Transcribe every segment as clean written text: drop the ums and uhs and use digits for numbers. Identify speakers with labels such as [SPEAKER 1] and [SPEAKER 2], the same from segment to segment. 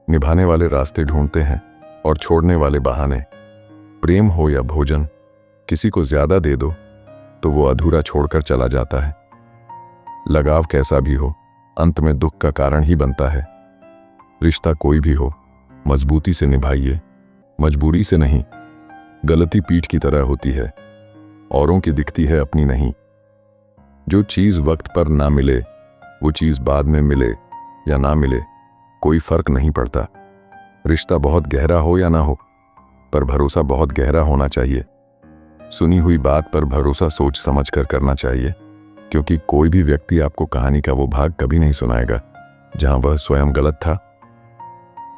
[SPEAKER 1] निभाने वाले रास्ते ढूंढते हैं और छोड़ने वाले बहाने। प्रेम हो या भोजन, किसी को ज्यादा दे दो तो वो अधूरा छोड़कर चला जाता है। लगाव कैसा भी हो, अंत में दुख का कारण ही बनता है। रिश्ता कोई भी हो, मजबूती से निभाइए, मजबूरी से नहीं। गलती पीठ की तरह होती है, औरों की दिखती है, अपनी नहीं। जो चीज वक्त पर ना मिले, वो चीज बाद में मिले या ना मिले, कोई फर्क नहीं पड़ता। रिश्ता बहुत गहरा हो या ना हो, पर भरोसा बहुत गहरा होना चाहिए। सुनी हुई बात पर भरोसा सोच समझ कर करना चाहिए, क्योंकि कोई भी व्यक्ति आपको कहानी का वो भाग कभी नहीं सुनाएगा जहां वह स्वयं गलत था।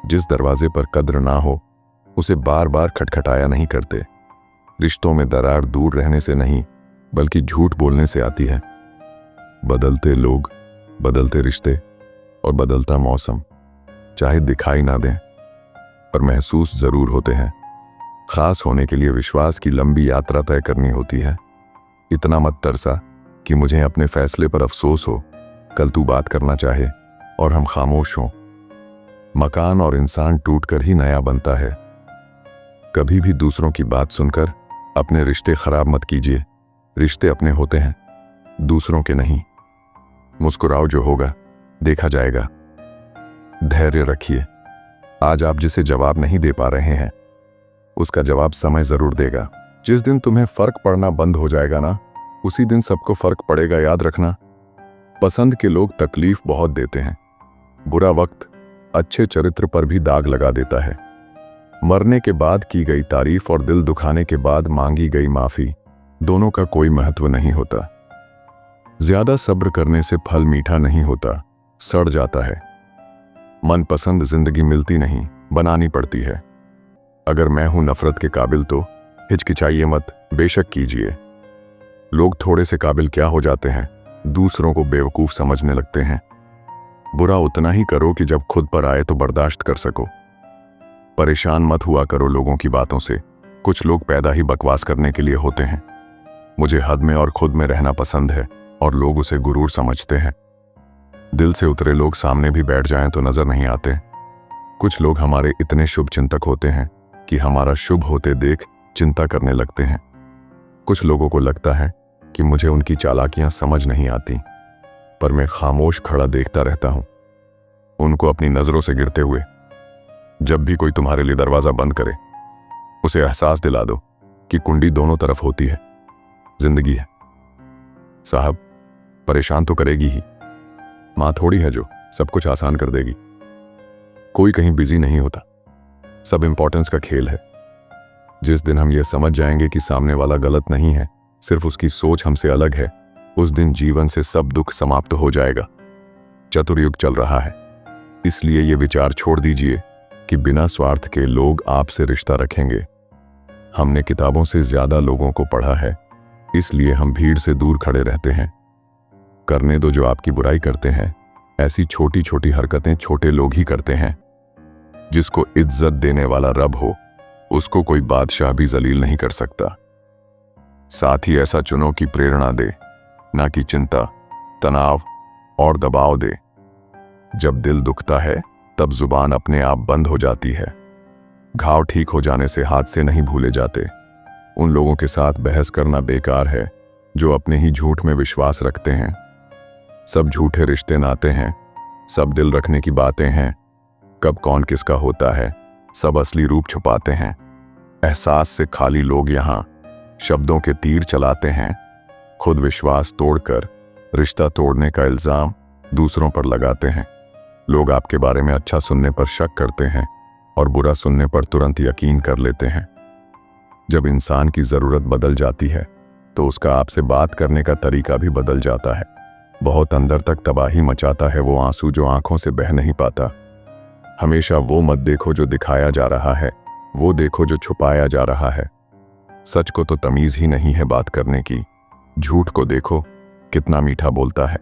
[SPEAKER 1] जिस दरवाजे पर कद्र ना हो, उसे बार बार खटखटाया नहीं करते। रिश्तों में दरार दूर रहने से नहीं, बल्कि झूठ बोलने से आती है। बदलते लोग, बदलते रिश्ते और बदलता मौसम चाहे दिखाई ना दें, पर महसूस जरूर होते हैं। खास होने के लिए विश्वास की लंबी यात्रा तय करनी होती है। इतना मत तरसा कि मुझे अपने फैसले पर अफसोस हो, कल तू बात करना चाहे और हम खामोश हों। मकान और इंसान टूटकर ही नया बनता है। कभी भी दूसरों की बात सुनकर अपने रिश्ते खराब मत कीजिए। रिश्ते अपने होते हैं, दूसरों के नहीं। मुस्कुराओ, जो होगा देखा जाएगा। धैर्य रखिए। आज आप जिसे जवाब नहीं दे पा रहे हैं, उसका जवाब समय जरूर देगा। जिस दिन तुम्हें फर्क पड़ना बंद हो जाएगा ना, उसी दिन सबको फर्क पड़ेगा, याद रखना। पसंद के लोग तकलीफ बहुत देते हैं। बुरा वक्त अच्छे चरित्र पर भी दाग लगा देता है। मरने के बाद की गई तारीफ और दिल दुखाने के बाद मांगी गई माफी, दोनों का कोई महत्व नहीं होता। ज्यादा सब्र करने से फल मीठा नहीं होता, सड़ जाता है। मनपसंद जिंदगी मिलती नहीं, बनानी पड़ती है। अगर मैं हूं नफरत के काबिल तो हिचकिचाइए मत, बेशक कीजिए। लोग थोड़े से काबिल क्या हो जाते हैं, दूसरों को बेवकूफ समझने लगते हैं। बुरा उतना ही करो कि जब खुद पर आए तो बर्दाश्त कर सको। परेशान मत हुआ करो लोगों की बातों से। कुछ लोग पैदा ही बकवास करने के लिए होते हैं। मुझे हद में और खुद में रहना पसंद है और लोग उसे गुरूर समझते हैं। दिल से उतरे लोग सामने भी बैठ जाएं तो नजर नहीं आते। कुछ लोग हमारे इतने शुभ चिंतक होते हैं कि हमारा शुभ होते देख चिंता करने लगते हैं। कुछ लोगों को लगता है कि मुझे उनकी चालाकियां समझ नहीं आती, पर मैं खामोश खड़ा देखता रहता हूं, उनको अपनी नजरों से गिरते हुए। जब भी कोई तुम्हारे लिए दरवाजा बंद करे, उसे एहसास दिला दो कि कुंडी दोनों तरफ होती है। जिंदगी है साहब, परेशान तो करेगी ही। मां थोड़ी है जो सब कुछ आसान कर देगी। कोई कहीं बिजी नहीं होता, सब इंपॉर्टेंस का खेल है। जिस दिन हम ये समझ जाएंगे कि सामने वाला गलत नहीं है, सिर्फ उसकी सोच हमसे अलग है, उस दिन जीवन से सब दुख समाप्त हो जाएगा। चतुर्युग चल रहा है, इसलिए ये विचार छोड़ दीजिए कि बिना स्वार्थ के लोग आपसे रिश्ता रखेंगे। हमने किताबों से ज्यादा लोगों को पढ़ा है, इसलिए हम भीड़ से दूर खड़े रहते हैं। करने दो जो आपकी बुराई करते हैं। ऐसी छोटी छोटी हरकतें छोटे लोग ही करते हैं। जिसको इज्जत देने वाला रब हो, उसको कोई बादशाह भी जलील नहीं कर सकता। साथ ही ऐसा चुनो कि प्रेरणा दे, ना कि चिंता, तनाव और दबाव दे। जब दिल दुखता है तब जुबान अपने आप बंद हो जाती है। घाव ठीक हो जाने से हाथ से नहीं भूले जाते। उन लोगों के साथ बहस करना बेकार है जो अपने ही झूठ में विश्वास रखते हैं। सब झूठे रिश्ते नाते हैं, सब दिल रखने की बातें हैं। कब कौन किसका होता है, सब असली रूप छुपाते हैं। एहसास से खाली लोग यहाँ शब्दों के तीर चलाते हैं। खुद विश्वास तोड़कर रिश्ता तोड़ने का इल्जाम दूसरों पर लगाते हैं। लोग आपके बारे में अच्छा सुनने पर शक करते हैं और बुरा सुनने पर तुरंत यकीन कर लेते हैं। जब इंसान की जरूरत बदल जाती है तो उसका आपसे बात करने का तरीका भी बदल जाता है। बहुत अंदर तक तबाही मचाता है वो आंसू जो आंखों से बह नहीं पाता। हमेशा वो मत देखो जो दिखाया जा रहा है, वो देखो जो छुपाया जा रहा है। सच को तो तमीज ही नहीं है बात करने की, झूठ को देखो कितना मीठा बोलता है।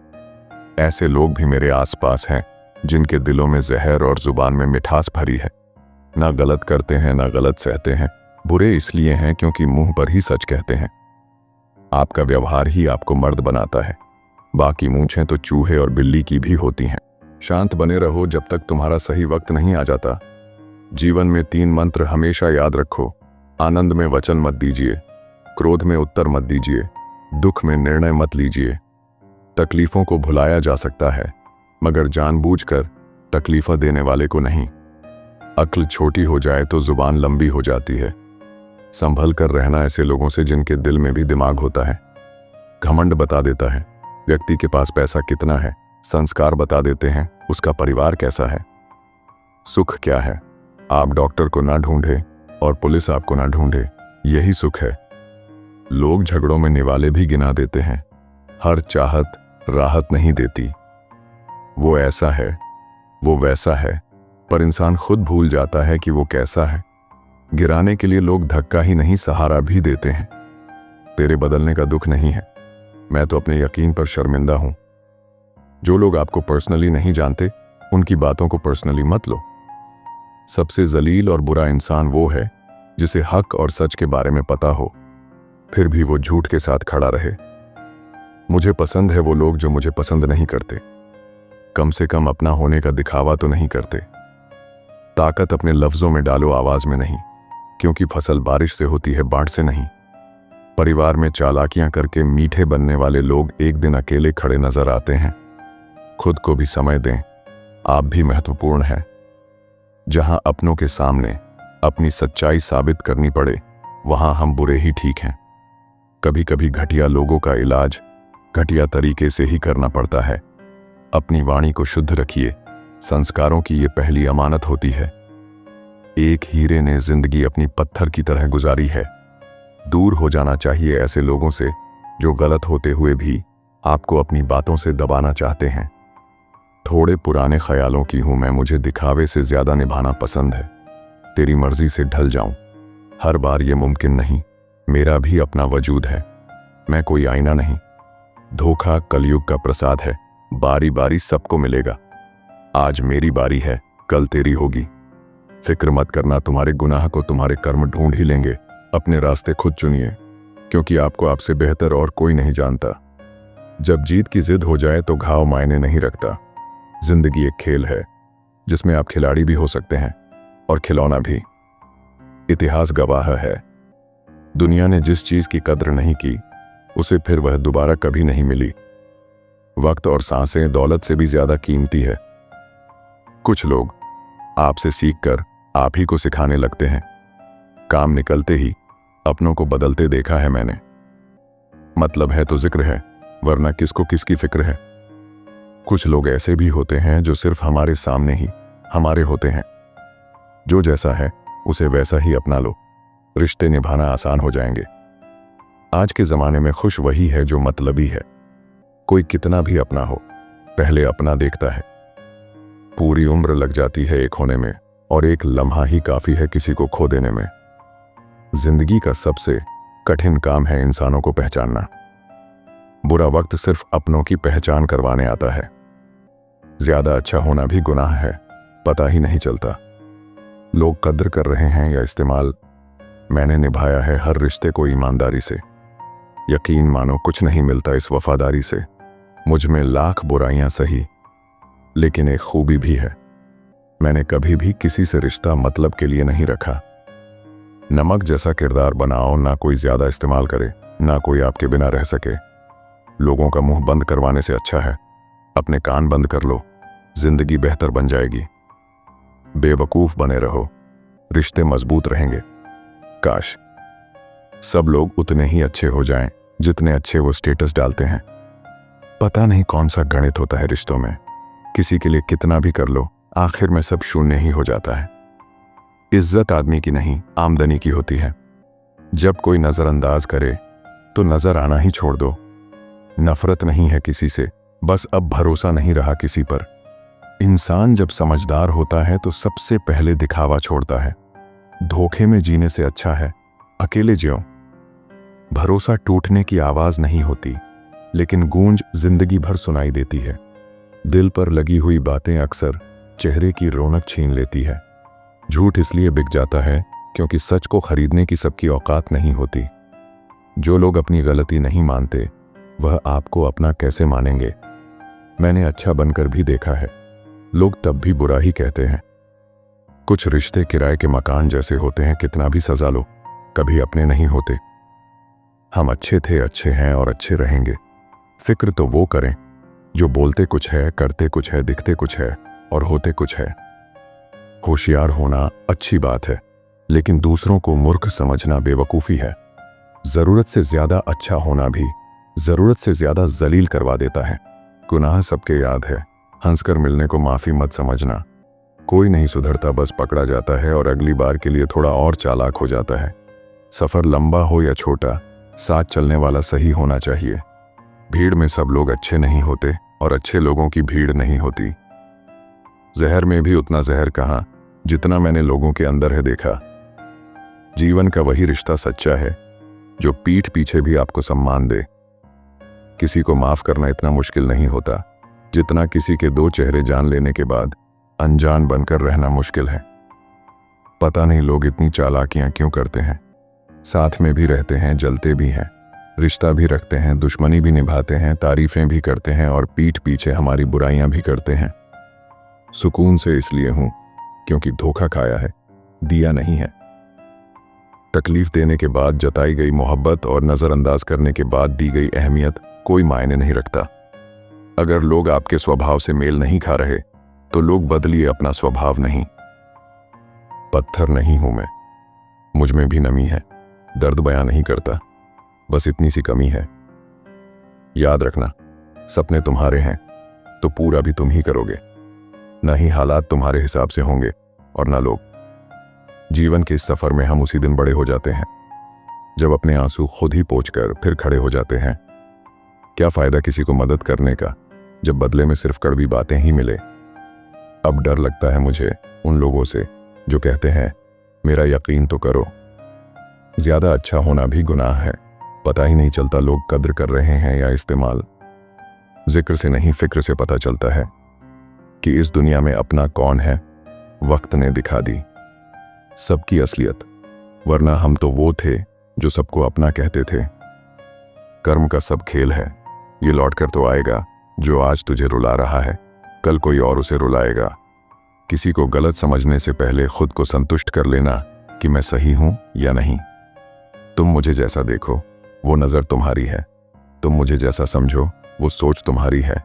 [SPEAKER 1] ऐसे लोग भी मेरे आसपास हैं जिनके दिलों में जहर और जुबान में मिठास भरी है। ना गलत करते हैं ना गलत सहते हैं, बुरे इसलिए हैं क्योंकि मुंह पर ही सच कहते हैं। आपका व्यवहार ही आपको मर्द बनाता है, बाकी मूंछें तो चूहे और बिल्ली की भी होती हैं। शांत बने रहो जब तक तुम्हारा सही वक्त नहीं आ जाता। जीवन में 3 मंत्र हमेशा याद रखो। आनंद में वचन मत दीजिए, क्रोध में उत्तर मत दीजिए, दुख में निर्णय मत लीजिए। तकलीफों को भुलाया जा सकता है, मगर जानबूझकर तकलीफें देने वाले को नहीं। अक्ल छोटी हो जाए तो जुबान लंबी हो जाती है। संभल कर रहना ऐसे लोगों से जिनके दिल में भी दिमाग होता है। घमंड बता देता है व्यक्ति के पास पैसा कितना है, संस्कार बता देते हैं उसका परिवार कैसा है। सुख क्या है? आप डॉक्टर को ना ढूंढे और पुलिस आपको ना ढूंढे, यही सुख है। लोग झगड़ों में निवाले भी गिना देते हैं, हर चाहत राहत नहीं देती। वो ऐसा है, वो वैसा है, पर इंसान खुद भूल जाता है कि वो कैसा है। गिराने के लिए लोग धक्का ही नहीं सहारा भी देते हैं। तेरे बदलने का दुख नहीं है, मैं तो अपने यकीन पर शर्मिंदा हूं। जो लोग आपको पर्सनली नहीं जानते उनकी बातों को पर्सनली मत लो। सबसे जलील और बुरा इंसान वो है जिसे हक और सच के बारे में पता हो, फिर भी वो झूठ के साथ खड़ा रहे। मुझे पसंद है वो लोग जो मुझे पसंद नहीं करते, कम से कम अपना होने का दिखावा तो नहीं करते। ताकत अपने लफ्जों में डालो, आवाज में नहीं, क्योंकि फसल बारिश से होती है, बाढ़ से नहीं। परिवार में चालाकियां करके मीठे बनने वाले लोग एक दिन अकेले खड़े नजर आते हैं। खुद को भी समय दें, आप भी महत्वपूर्ण हैं। जहां अपनों के सामने अपनी सच्चाई साबित करनी पड़े, वहां हम बुरे ही ठीक हैं। कभी कभी घटिया लोगों का इलाज घटिया तरीके से ही करना पड़ता है। अपनी वाणी को शुद्ध रखिए, संस्कारों की ये पहली अमानत होती है। एक हीरे ने जिंदगी अपनी पत्थर की तरह गुजारी है। दूर हो जाना चाहिए ऐसे लोगों से जो गलत होते हुए भी आपको अपनी बातों से दबाना चाहते हैं। थोड़े पुराने ख्यालों की हूं मैं, मुझे दिखावे से ज्यादा निभाना पसंद है। तेरी मर्जी से ढल जाऊं, हर बार ये मुमकिन नहीं। मेरा भी अपना वजूद है, मैं कोई आईना नहीं। धोखा कलयुग का प्रसाद है, बारी बारी सबको मिलेगा। आज मेरी बारी है, कल तेरी होगी। फिक्र मत करना, तुम्हारे गुनाह को तुम्हारे कर्म ढूंढ ही लेंगे। अपने रास्ते खुद चुनिए, क्योंकि आपको आपसे बेहतर और कोई नहीं जानता। जब जीत की जिद हो जाए तो घाव मायने नहीं रखता। जिंदगी एक खेल है जिसमें आप खिलाड़ी भी हो सकते हैं और खिलौना भी। इतिहास गवाह है, दुनिया ने जिस चीज की कद्र नहीं की उसे फिर वह दोबारा कभी नहीं मिली। वक्त और सांसें दौलत से भी ज्यादा कीमती है। कुछ लोग आपसे सीखकर आप ही को सिखाने लगते हैं। काम निकलते ही अपनों को बदलते देखा है मैंने। मतलब है तो जिक्र है, वरना किसको किसकी फिक्र है। कुछ लोग ऐसे भी होते हैं जो सिर्फ हमारे सामने ही हमारे होते हैं। जो जैसा है उसे वैसा ही अपना लो, रिश्ते निभाना आसान हो जाएंगे। आज के जमाने में खुश वही है जो मतलबी है। कोई कितना भी अपना हो, पहले अपना देखता है। पूरी उम्र लग जाती है एक होने में, और एक लम्हा ही काफी है किसी को खो देने में। जिंदगी का सबसे कठिन काम है इंसानों को पहचानना। बुरा वक्त सिर्फ अपनों की पहचान करवाने आता है। ज्यादा अच्छा होना भी गुनाह है, पता ही नहीं चलता। लोग कद्र कर रहे हैं या इस्तेमाल। मैंने निभाया है हर रिश्ते को ईमानदारी से। यकीन मानो कुछ नहीं मिलता इस वफादारी से। मुझ में लाख बुराइयां सही, लेकिन एक खूबी भी है, मैंने कभी भी किसी से रिश्ता मतलब के लिए नहीं रखा। नमक जैसा किरदार बनाओ, ना कोई ज्यादा इस्तेमाल करे, ना कोई आपके बिना रह सके। लोगों का मुंह बंद करवाने से अच्छा है अपने कान बंद कर लो, जिंदगी बेहतर बन जाएगी। बेवकूफ बने रहो, रिश्ते मजबूत रहेंगे। काश सब लोग उतने ही अच्छे हो जाएं जितने अच्छे वो स्टेटस डालते हैं। पता नहीं कौन सा गणित होता है रिश्तों में, किसी के लिए कितना भी कर लो आखिर में सब शून्य ही हो जाता है। इज्जत आदमी की नहीं, आमदनी की होती है। जब कोई नजरअंदाज करे तो नजर आना ही छोड़ दो। नफरत नहीं है किसी से, बस अब भरोसा नहीं रहा किसी पर। इंसान जब समझदार होता है तो सबसे पहले दिखावा छोड़ता है। धोखे में जीने से अच्छा है अकेले जियो। भरोसा टूटने की आवाज नहीं होती, लेकिन गूंज जिंदगी भर सुनाई देती है। दिल पर लगी हुई बातें अक्सर चेहरे की रौनक छीन लेती है। झूठ इसलिए बिक जाता है क्योंकि सच को खरीदने की सबकी औकात नहीं होती। जो लोग अपनी गलती नहीं मानते वह आपको अपना कैसे मानेंगे। मैंने अच्छा बनकर भी देखा है, लोग तब भी बुरा ही कहते हैं। कुछ रिश्ते किराए के मकान जैसे होते हैं, कितना भी सजा लो कभी अपने नहीं होते। हम अच्छे थे, अच्छे हैं और अच्छे रहेंगे। फिक्र तो वो करें जो बोलते कुछ है, करते कुछ है, दिखते कुछ है और होते कुछ है। होशियार होना अच्छी बात है, लेकिन दूसरों को मूर्ख समझना बेवकूफ़ी है। ज़रूरत से ज़्यादा अच्छा होना भी ज़रूरत से ज़्यादा जलील करवा देता है। गुनाह सबके याद है, हंसकर मिलने को माफ़ी मत समझना। कोई नहीं सुधरता, बस पकड़ा जाता है और अगली बार के लिए थोड़ा और चालाक हो जाता है। सफ़र लंबा हो या छोटा, साथ चलने वाला सही होना चाहिए। भीड़ में सब लोग अच्छे नहीं होते और अच्छे लोगों की भीड़ नहीं होती। जहर में भी उतना जहर कहाँ जितना मैंने लोगों के अंदर है देखा। जीवन का वही रिश्ता सच्चा है जो पीठ पीछे भी आपको सम्मान दे। किसी को माफ करना इतना मुश्किल नहीं होता जितना किसी के दो चेहरे जान लेने के बाद अनजान बनकर रहना मुश्किल है। पता नहीं लोग इतनी चालाकियां क्यों करते हैं। साथ में भी रहते हैं, जलते भी हैं, रिश्ता भी रखते हैं, दुश्मनी भी निभाते हैं, तारीफें भी करते हैं और पीठ पीछे हमारी बुराइयां भी करते हैं। सुकून से इसलिए हूं क्योंकि धोखा खाया है, दिया नहीं है। तकलीफ देने के बाद जताई गई मोहब्बत और नजरअंदाज करने के बाद दी गई अहमियत कोई मायने नहीं रखता। अगर लोग आपके स्वभाव से मेल नहीं खा रहे तो लोग बदलिए अपना स्वभाव नहीं। पत्थर नहीं हूं मैं, मुझ में भी नमी है, दर्द बयां नहीं करता, बस इतनी सी कमी है। याद रखना, सपने तुम्हारे हैं तो पूरा भी तुम ही करोगे। न ही हालात तुम्हारे हिसाब से होंगे और न लोग। जीवन के इस सफर में हम उसी दिन बड़े हो जाते हैं जब अपने आंसू खुद ही पोंछकर फिर खड़े हो जाते हैं। क्या फायदा किसी को मदद करने का जब बदले में सिर्फ कड़वी बातें ही मिले। अब डर लगता है मुझे उन लोगों से जो कहते हैं मेरा यकीन तो करो। ज्यादा अच्छा होना भी गुनाह है, पता ही नहीं चलता लोग कद्र कर रहे हैं या इस्तेमाल। जिक्र से नहीं फिक्र से पता चलता है कि इस दुनिया में अपना कौन है। वक्त ने दिखा दी सबकी असलियत, वरना हम तो वो थे जो सबको अपना कहते थे। कर्म का सब खेल है, ये लौट कर तो आएगा। जो आज तुझे रुला रहा है कल कोई और उसे रुलाएगा। किसी को गलत समझने से पहले खुद को संतुष्ट कर लेना कि मैं सही हूं या नहीं। तुम मुझे जैसा देखो वो नजर तुम्हारी है, तुम मुझे जैसा समझो वो सोच तुम्हारी है।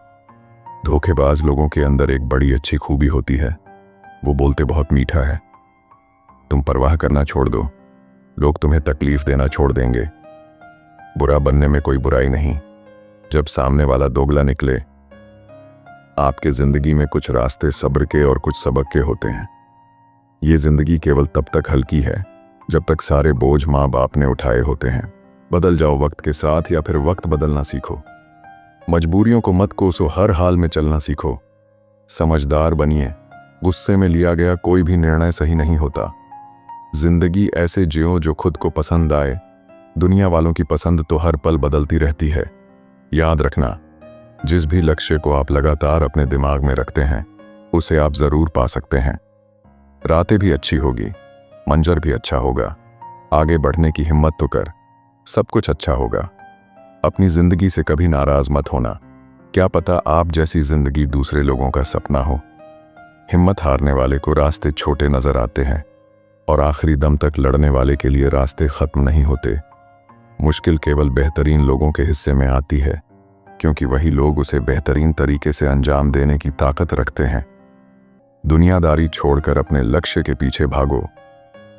[SPEAKER 1] धोखेबाज लोगों के अंदर एक बड़ी अच्छी खूबी होती है, वो बोलते बहुत मीठा है। तुम परवाह करना छोड़ दो, लोग तुम्हें तकलीफ देना छोड़ देंगे। बुरा बनने में कोई बुराई नहीं जब सामने वाला दोगला निकले। आपके जिंदगी में कुछ रास्ते सब्र के और कुछ सबक के होते हैं। ये जिंदगी केवल तब तक हल्की है जब तक सारे बोझ माँ बाप ने उठाए होते हैं। बदल जाओ वक्त के साथ या फिर वक्त बदलना सीखो। मजबूरियों को मत कोसो, हर हाल में चलना सीखो। समझदार बनिए, गुस्से में लिया गया कोई भी निर्णय सही नहीं होता। जिंदगी ऐसे जियो जो खुद को पसंद आए, दुनिया वालों की पसंद तो हर पल बदलती रहती है। याद रखना, जिस भी लक्ष्य को आप लगातार अपने दिमाग में रखते हैं उसे आप जरूर पा सकते हैं। रातें भी अच्छी होगी, मंजर भी अच्छा होगा। आगे बढ़ने की हिम्मत तो कर, सब कुछ अच्छा होगा। अपनी जिंदगी से कभी नाराज मत होना, क्या पता आप जैसी जिंदगी दूसरे लोगों का सपना हो। हिम्मत हारने वाले को रास्ते छोटे नजर आते हैं और आखिरी दम तक लड़ने वाले के लिए रास्ते खत्म नहीं होते। मुश्किल केवल बेहतरीन लोगों के हिस्से में आती है, क्योंकि वही लोग उसे बेहतरीन तरीके से अंजाम देने की ताकत रखते हैं। दुनियादारी छोड़कर अपने लक्ष्य के पीछे भागो,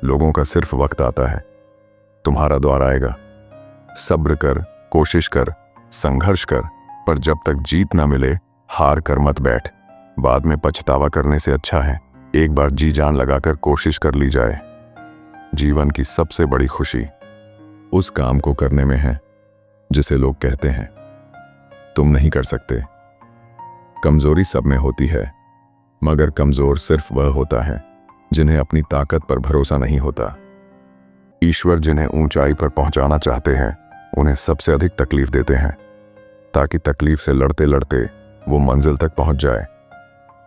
[SPEAKER 1] लोगों का सिर्फ वक्त आता है, तुम्हारा द्वार आएगा। सब्र कर, कोशिश कर, संघर्ष कर, पर जब तक जीत ना मिले हार कर मत बैठ। बाद में पछतावा करने से अच्छा है एक बार जी जान लगाकर कोशिश कर ली जाए। जीवन की सबसे बड़ी खुशी उस काम को करने में है जिसे लोग कहते हैं तुम नहीं कर सकते। कमजोरी सब में होती है, मगर कमजोर सिर्फ वह होता है जिन्हें अपनी ताकत पर भरोसा नहीं होता। ईश्वर जिन्हें ऊंचाई पर पहुंचाना चाहते हैं उन्हें सबसे अधिक तकलीफ देते हैं, ताकि तकलीफ से लड़ते लड़ते वो मंजिल तक पहुंच जाए।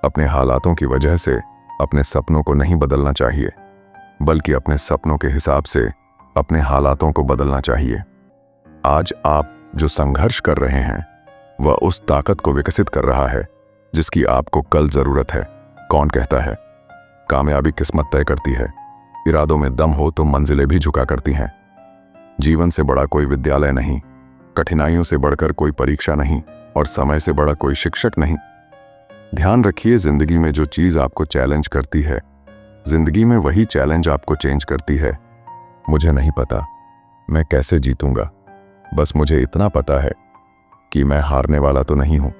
[SPEAKER 1] अपने हालातों की वजह से अपने सपनों को नहीं बदलना चाहिए, बल्कि अपने सपनों के हिसाब से अपने हालातों को बदलना चाहिए। आज आप जो संघर्ष कर रहे हैं वह उस ताकत को विकसित कर रहा है जिसकी आपको कल जरूरत है। कौन कहता है कामयाबी किस्मत तय करती है? इरादों में दम हो तो मंजिलें भी झुका करती हैं। जीवन से बड़ा कोई विद्यालय नहीं, कठिनाइयों से बढ़कर कोई परीक्षा नहीं, और समय से बड़ा कोई शिक्षक नहीं। ध्यान रखिए, जिंदगी में जो चीज आपको चैलेंज करती है, जिंदगी में वही चैलेंज आपको चेंज करती है। मुझे नहीं पता मैं कैसे जीतूंगा, बस मुझे इतना पता है कि मैं हारने वाला तो नहीं हूं।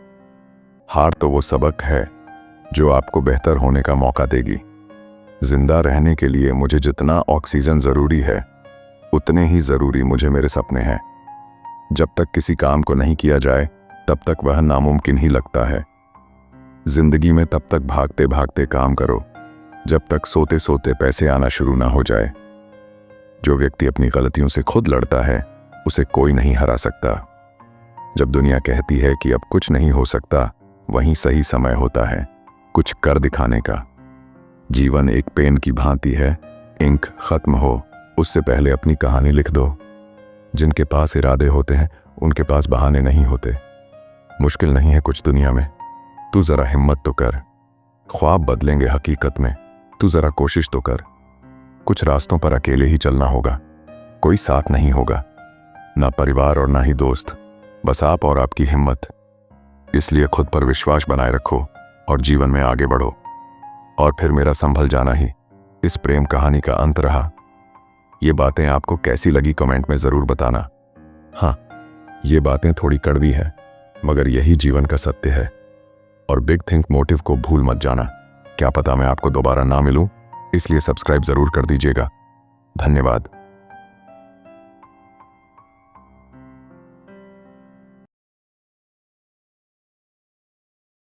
[SPEAKER 1] हार तो वो सबक है जो आपको बेहतर होने का मौका देगी। जिंदा रहने के लिए मुझे जितना ऑक्सीजन जरूरी है, उतने ही जरूरी मुझे मेरे सपने हैं। जब तक किसी काम को नहीं किया जाए, तब तक वह नामुमकिन ही लगता है। जिंदगी में तब तक भागते भागते काम करो, जब तक सोते सोते पैसे आना शुरू ना हो जाए। जो व्यक्ति अपनी गलतियों से खुद लड़ता है, उसे कोई नहीं हरा सकता। जब दुनिया कहती है कि अब कुछ नहीं हो सकता, वहीं सही समय होता है कुछ कर दिखाने का। जीवन एक पेन की भांति है, इंक खत्म हो उससे पहले अपनी कहानी लिख दो। जिनके पास इरादे होते हैं, उनके पास बहाने नहीं होते। मुश्किल नहीं है कुछ दुनिया में, तू जरा हिम्मत तो कर। ख्वाब बदलेंगे हकीकत में, तू जरा कोशिश तो कर। कुछ रास्तों पर अकेले ही चलना होगा, कोई साथ नहीं होगा, ना परिवार और ना ही दोस्त, बस आप और आपकी हिम्मत। इसलिए खुद पर विश्वास बनाए रखो और जीवन में आगे बढ़ो। और फिर मेरा संभल जाना ही इस प्रेम कहानी का अंत रहा। ये बातें आपको कैसी लगी कमेंट में जरूर बताना। हाँ, ये बातें थोड़ी कड़वी हैं, मगर यही जीवन का सत्य है। और बिग थिंक मोटिव को भूल मत जाना। क्या पता मैं आपको दोबारा ना मिलूं, इसलिए सब्सक्राइब जरूर कर दीजिएगा। धन्यवाद।